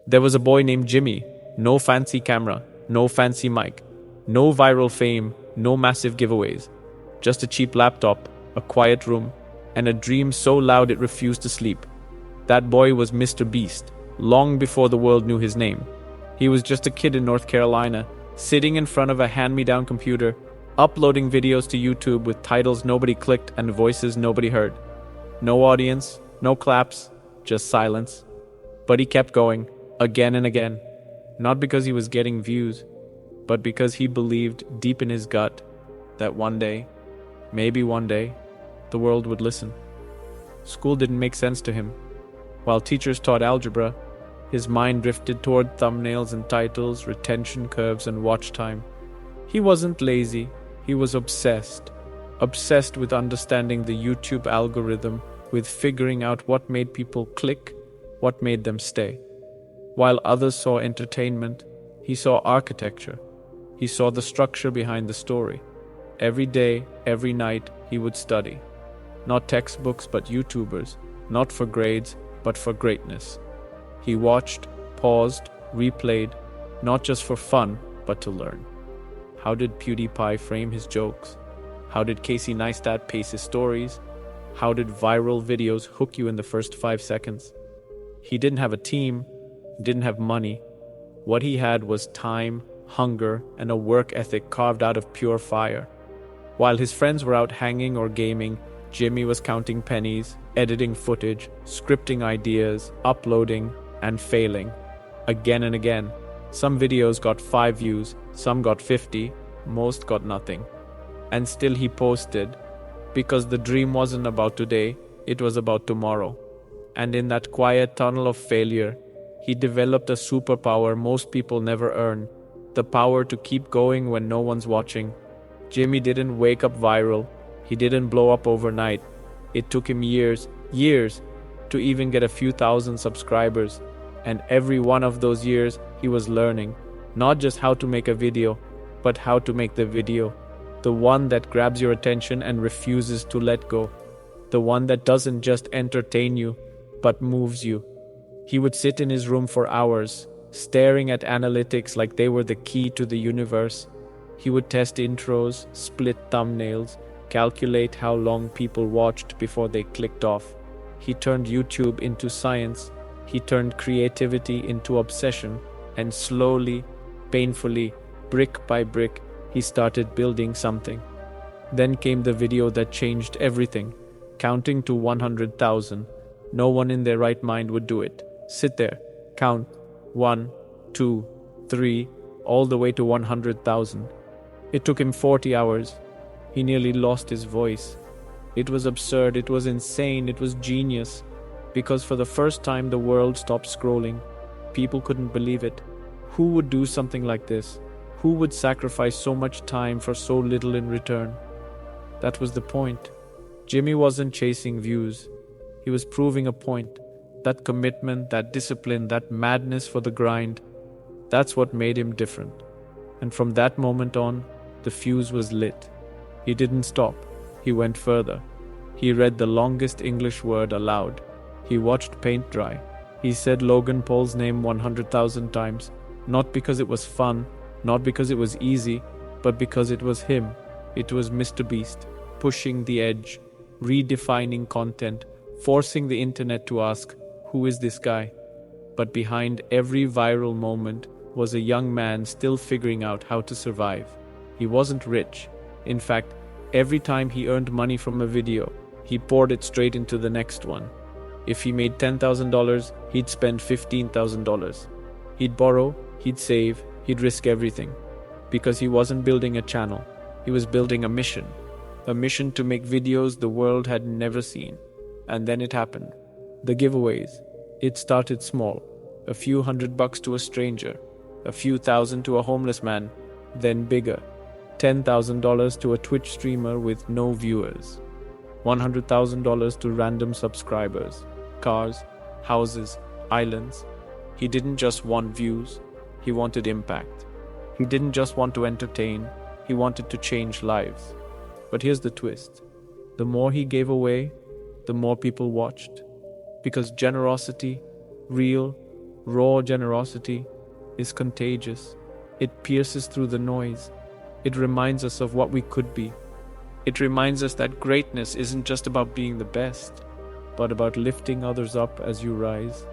There was a boy named Jimmy. No fancy camera, no fancy mic, no viral fame, no massive giveaways. Just a cheap laptop, a quiet room, and a dream so loud it refused to sleep. That boy was MrBeast, long before the world knew his name. He was just a kid in North Carolina, sitting in front of a hand-me-down computer, uploading videos to YouTube with titles nobody clicked and voices nobody heard. No audience, no claps, just silence. But he kept going, again and again. Not because he was getting views, but because he believed deep in his gut that one day, maybe one day, the world would listen. School didn't make sense to him. While teachers taught algebra, his mind drifted toward thumbnails and titles, retention curves, and watch time. He wasn't lazy, he was obsessed. Obsessed with understanding the YouTube algorithm, with figuring out what made people click, what made them stay. While others saw entertainment, he saw architecture. He saw the structure behind the story. Every day, every night, he would study. Not textbooks, but YouTubers. Not for grades, but for greatness. He watched, paused, replayed, not just for fun, but to learn. How did PewDiePie frame his jokes? How did Casey Neistat pace his stories? How did viral videos hook you in the first 5 seconds? He didn't have a team, didn't have money. What he had was time, hunger, and a work ethic carved out of pure fire. While his friends were out hanging or gaming, Jimmy was counting pennies, editing footage, scripting ideas, uploading, and failing. Again and again. Some videos got 5 views, some got 50, most got nothing. And still he posted, because the dream wasn't about today, it was about tomorrow. And in that quiet tunnel of failure, he developed a superpower most people never earn, the power to keep going when no one's watching. Jimmy didn't wake up viral. He didn't blow up overnight. It took him years to even get a few thousand subscribers. And every one of those years, he was learning, not just how to make a video, but how to make the video. The one that grabs your attention and refuses to let go. The one that doesn't just entertain you, but moves you. He would sit in his room for hours, staring at analytics like they were the key to the universe. He would test intros, split thumbnails, calculate how long people watched before they clicked off. He turned YouTube into science. He turned creativity into obsession. And slowly, painfully, brick by brick, he started building something. Then came the video that changed everything, counting to 100,000. No one in their right mind would do it. Sit there, count 1, 2, 3, all the way to 100,000. It took him 40 hours. He nearly lost his voice. It was absurd, it was insane, it was genius. Because for the first time the world stopped scrolling. People couldn't believe it. Who would do something like this? Who would sacrifice so much time for so little in return? That was the point. Jimmy wasn't chasing views. He was proving a point. That commitment, that discipline, that madness for the grind, that's what made him different. And from that moment on, the fuse was lit. He didn't stop. He went further. He read the longest English word aloud. He watched paint dry. He said Logan Paul's name 100,000 times, not because it was fun, not because it was easy, but because it was him. It was MrBeast, pushing the edge, redefining content, forcing the internet to ask, who is this guy? But behind every viral moment was a young man still figuring out how to survive. He wasn't rich. In fact, every time he earned money from a video, he poured it straight into the next one. If he made $10,000, he'd spend $15,000. He'd borrow, he'd save, he'd risk everything. Because he wasn't building a channel, he was building a mission. A mission to make videos the world had never seen. And then it happened. The giveaways. It started small. A few $100 to a stranger. A few thousand to a homeless man. Then bigger. $10,000 to a Twitch streamer with no viewers. $100,000 to random subscribers. Cars, houses, islands. He didn't just want views. He wanted impact. He didn't just want to entertain. He wanted to change lives. But here's the twist. The more he gave away, the more people watched. Because generosity, real, raw generosity is contagious. It pierces through the noise. It reminds us of what we could be. It reminds us that greatness isn't just about being the best, but about lifting others up as you rise.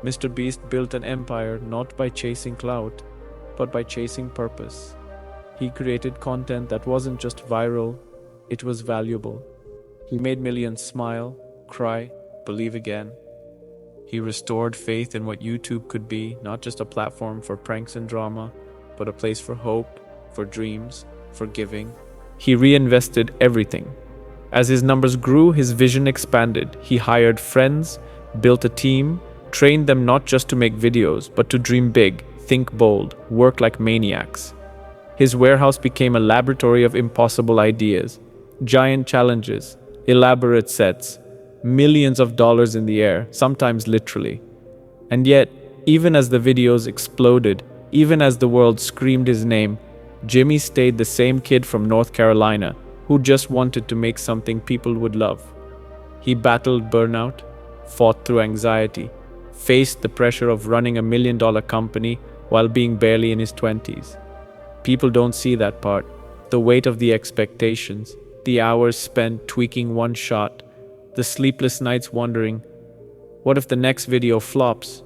Mr. Beast built an empire not by chasing clout, but by chasing purpose. He created content that wasn't just viral, it was valuable. He made millions smile, cry, believe again. He restored faith in what YouTube could be, not just a platform for pranks and drama, but a place for hope, for dreams, for giving. He reinvested everything. As his numbers grew, his vision expanded. He hired friends, built a team, trained them not just to make videos, but to dream big, think bold, work like maniacs. His warehouse became a laboratory of impossible ideas, giant challenges, elaborate sets, millions of dollars in the air, sometimes literally. And yet, even as the videos exploded, even as the world screamed his name, Jimmy stayed the same kid from North Carolina who just wanted to make something people would love. He battled burnout, fought through anxiety, faced the pressure of running $1 million company while being barely in his 20s. People don't see that part, the weight of the expectations, the hours spent tweaking one shot, the sleepless nights wondering, what if the next video flops?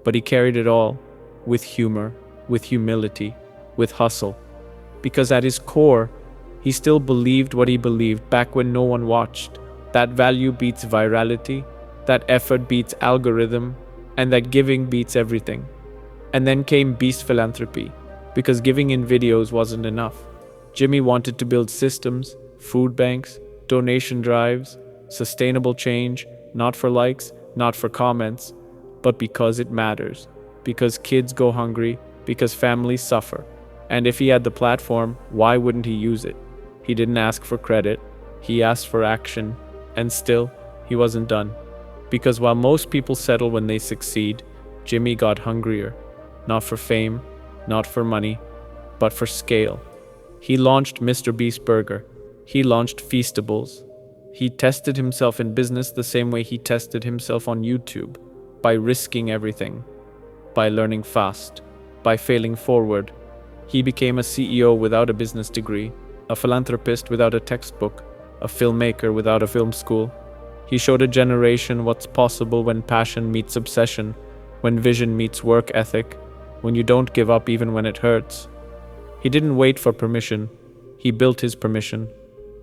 But he carried it all, with humor, with humility, with hustle. Because at his core, he still believed what he believed back when no one watched. That value beats virality, that effort beats algorithm, and that giving beats everything. And then came Beast Philanthropy, because giving in videos wasn't enough. Jimmy wanted to build systems, food banks, donation drives, sustainable change, not for likes, not for comments, but because it matters, because kids go hungry, because families suffer. And if he had the platform, why wouldn't he use it? He didn't ask for credit, he asked for action, and still, he wasn't done. Because while most people settle when they succeed, Jimmy got hungrier, not for fame, not for money, but for scale. He launched MrBeast's Burger. He launched Feastables. He tested himself in business the same way he tested himself on YouTube, by risking everything, by learning fast, by failing forward. He became a CEO without a business degree, a philanthropist without a textbook, a filmmaker without a film school. He showed a generation what's possible when passion meets obsession, when vision meets work ethic, when you don't give up even when it hurts. He didn't wait for permission, he built his permission.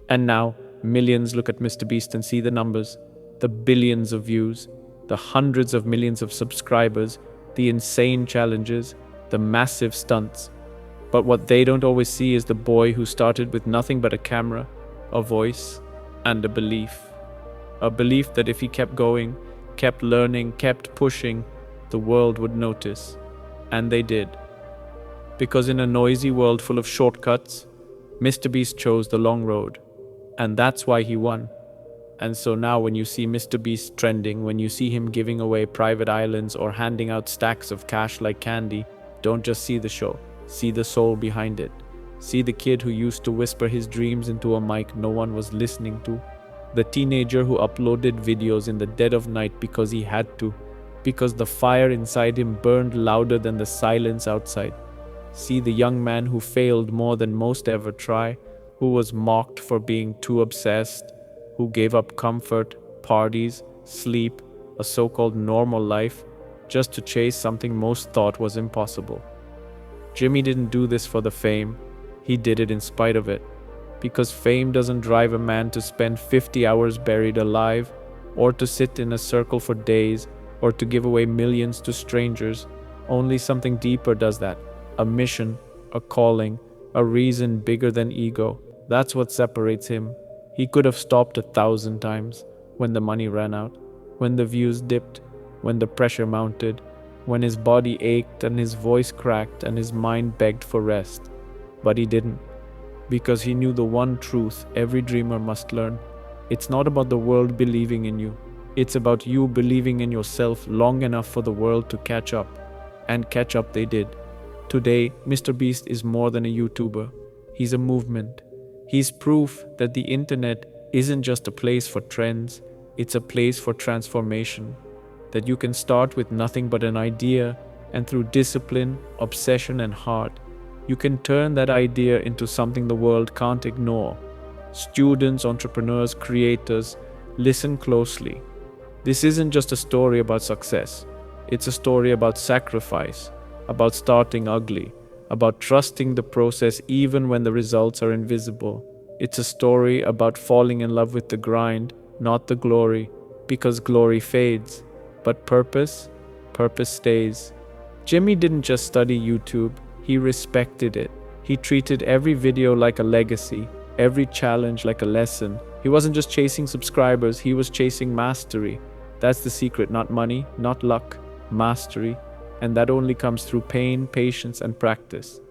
And now, millions look at MrBeast and see the numbers, the billions of views, the hundreds of millions of subscribers, the insane challenges, the massive stunts. But what they don't always see is the boy who started with nothing but a camera, a voice, and a belief. A belief that if he kept going, kept learning, kept pushing, the world would notice. And they did. Because in a noisy world full of shortcuts, MrBeast chose the long road. And that's why he won. And so now when you see MrBeast trending, when you see him giving away private islands or handing out stacks of cash like candy, don't just see the show, see the soul behind it. See the kid who used to whisper his dreams into a mic no one was listening to. The teenager who uploaded videos in the dead of night because he had to, because the fire inside him burned louder than the silence outside. See the young man who failed more than most ever try, who was mocked for being too obsessed, who gave up comfort, parties, sleep, a so-called normal life, just to chase something most thought was impossible. Jimmy didn't do this for the fame, he did it in spite of it. Because fame doesn't drive a man to spend 50 hours buried alive, or to sit in a circle for days, or to give away millions to strangers. Only something deeper does that. A mission, a calling, a reason bigger than ego. That's what separates him. He could have stopped 1,000 times when the money ran out, when the views dipped, when the pressure mounted, when his body ached and his voice cracked and his mind begged for rest. But he didn't, because he knew the one truth every dreamer must learn. It's not about the world believing in you. It's about you believing in yourself long enough for the world to catch up. And catch up they did. Today, MrBeast is more than a YouTuber. He's a movement. He's proof that the internet isn't just a place for trends, it's a place for transformation. that you can start with nothing but an idea, and through discipline, obsession, and heart, you can turn that idea into something the world can't ignore. Students, entrepreneurs, creators, listen closely. This isn't just a story about success. It's a story about sacrifice, about starting ugly, about trusting the process even when the results are invisible. It's a story about falling in love with the grind, not the glory, because glory fades. But purpose stays. Jimmy didn't just study YouTube, he respected it. He treated every video like a legacy, every challenge like a lesson. He wasn't just chasing subscribers, he was chasing mastery. That's the secret, not money, not luck, mastery. And that only comes through pain, patience, and practice.